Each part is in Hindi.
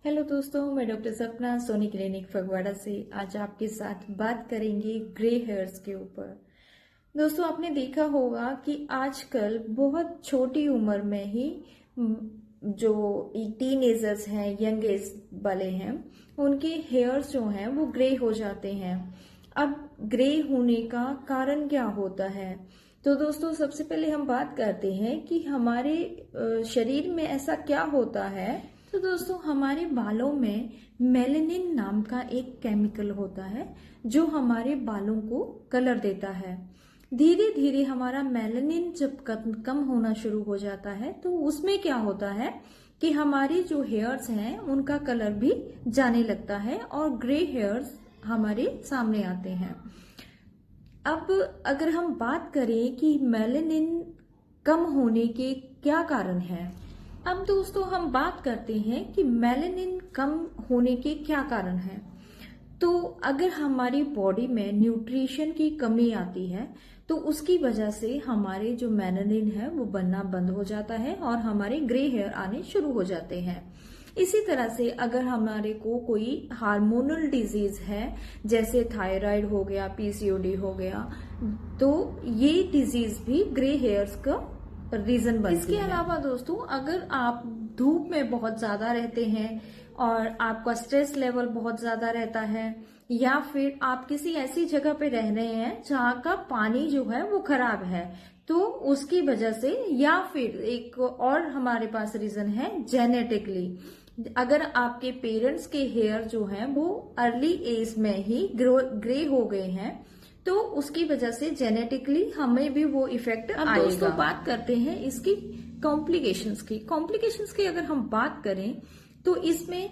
हेलो दोस्तों, मैं डॉक्टर सपना सोनी क्लिनिक फगवाड़ा से आज आपके साथ बात करेंगे ग्रे हेयर्स के ऊपर। दोस्तों, आपने देखा होगा कि आजकल बहुत छोटी उम्र में ही जो टीनेजर्स हैं, यंग एज वाले हैं, उनके हेयर्स जो हैं वो ग्रे हो जाते हैं। अब ग्रे होने का कारण क्या होता है? तो दोस्तों, सबसे पहले हम बात करते हैं कि हमारे शरीर में ऐसा क्या होता है। तो दोस्तों, हमारे बालों में मेलेनिन नाम का एक केमिकल होता है जो हमारे बालों को कलर देता है। धीरे धीरे हमारा मेलेनिन जब कम होना शुरू हो जाता है तो उसमें क्या होता है कि हमारे जो हेयर्स हैं उनका कलर भी जाने लगता है और ग्रे हेयर्स हमारे सामने आते हैं। अब अगर हम बात करें कि मेलेनिन कम होने के क्या कारण हैं, अब दोस्तों हम बात करते हैं कि मेलेनिन कम होने के क्या कारण हैं। तो अगर हमारी बॉडी में न्यूट्रिशन की कमी आती है तो उसकी वजह से हमारे जो मेलेनिन है वो बनना बंद हो जाता है और हमारे ग्रे हेयर आने शुरू हो जाते हैं। इसी तरह से अगर हमारे को कोई हार्मोनल डिजीज है, जैसे थायराइड हो गया, पीसीओडी हो गया, तो ये डिजीज भी ग्रे हेयर्स का रीजन बनती है। इसके अलावा दोस्तों, अगर आप धूप में बहुत ज्यादा रहते हैं और आपका स्ट्रेस लेवल बहुत ज्यादा रहता है, या फिर आप किसी ऐसी जगह पे रह रहे हैं जहाँ का पानी जो है वो खराब है, तो उसकी वजह से, या फिर एक और हमारे पास रीजन है जेनेटिकली। अगर आपके पेरेंट्स के हेयर जो हैं वो अर्ली एज में ही ग्रे हो गए हैं तो उसकी वजह से जेनेटिकली हमें भी वो इफेक्ट आएगा। अब दोस्तों बात करते हैं इसकी कॉम्प्लिकेशंस की अगर हम बात करें तो इसमें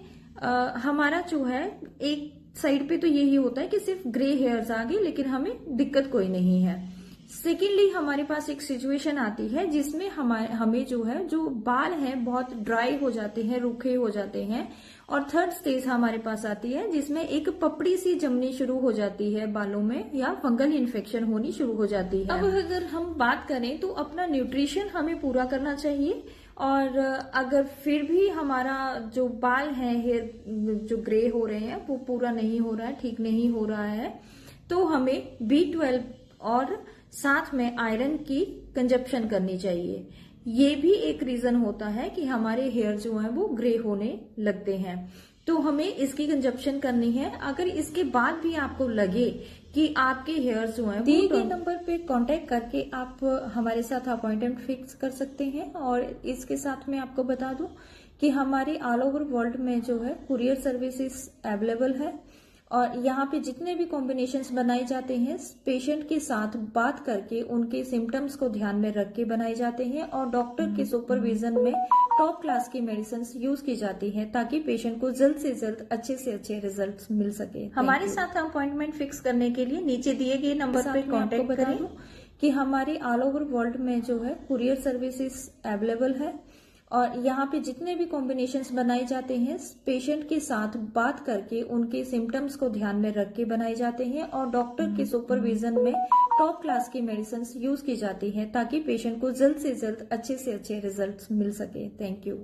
हमारा जो है एक साइड पे तो यही होता है कि सिर्फ ग्रे हेयर्स आ गए लेकिन हमें दिक्कत कोई नहीं है। सेकेंडली हमारे पास एक सिचुएशन आती है जिसमें हमें जो है जो बाल हैं बहुत ड्राई हो जाते हैं, रूखे हो जाते हैं। और थर्ड स्टेज हमारे पास आती है जिसमें एक पपड़ी सी जमनी शुरू हो जाती है बालों में, या फंगल इन्फेक्शन होनी शुरू हो जाती है। अब अगर हम बात करें तो अपना न्यूट्रिशन हमें पूरा करना चाहिए, और अगर फिर भी हमारा जो बाल है, हेयर जो ग्रे हो रहे हैं वो पूरा नहीं हो रहा है, ठीक नहीं हो रहा है, तो हमें B12 और साथ में आयरन की कंजप्शन करनी चाहिए। ये भी एक रीजन होता है कि हमारे हेयर जो है वो ग्रे होने लगते हैं, तो हमें इसकी कंजप्शन करनी है। अगर इसके बाद भी आपको लगे कि आपके हेयर जो हैं दिए गए नंबर पे कांटेक्ट करके आप हमारे साथ अपॉइंटमेंट फिक्स कर सकते हैं। और इसके साथ में आपको बता दूं कि हमारे ऑल ओवर वर्ल्ड में जो है कुरियर सर्विसेज अवेलेबल है, और यहाँ पे जितने भी कॉम्बिनेशंस बनाए जाते हैं पेशेंट के साथ बात करके उनके सिम्टम्स को ध्यान में रख के बनाए जाते हैं, और डॉक्टर के सुपरविजन में टॉप क्लास की मेडिसिन यूज की जाती है ताकि पेशेंट को जल्द से जल्द अच्छे से अच्छे रिजल्ट्स मिल सके। हमारे साथ अपॉइंटमेंट फिक्स करने के लिए नीचे दिए गए नंबर पे कॉन्टेक्ट करें कि हमारे ऑल ओवर वर्ल्ड में जो है कुरियर सर्विसेज अवेलेबल है, और यहाँ पे जितने भी कॉम्बिनेशंस बनाए जाते हैं पेशेंट के साथ बात करके उनके सिम्टम्स को ध्यान में रख के बनाए जाते हैं, और डॉक्टर के सुपरविजन में टॉप क्लास की मेडिसिन यूज की जाती है ताकि पेशेंट को जल्द से जल्द अच्छे से अच्छे रिजल्ट्स मिल सके। Thank you.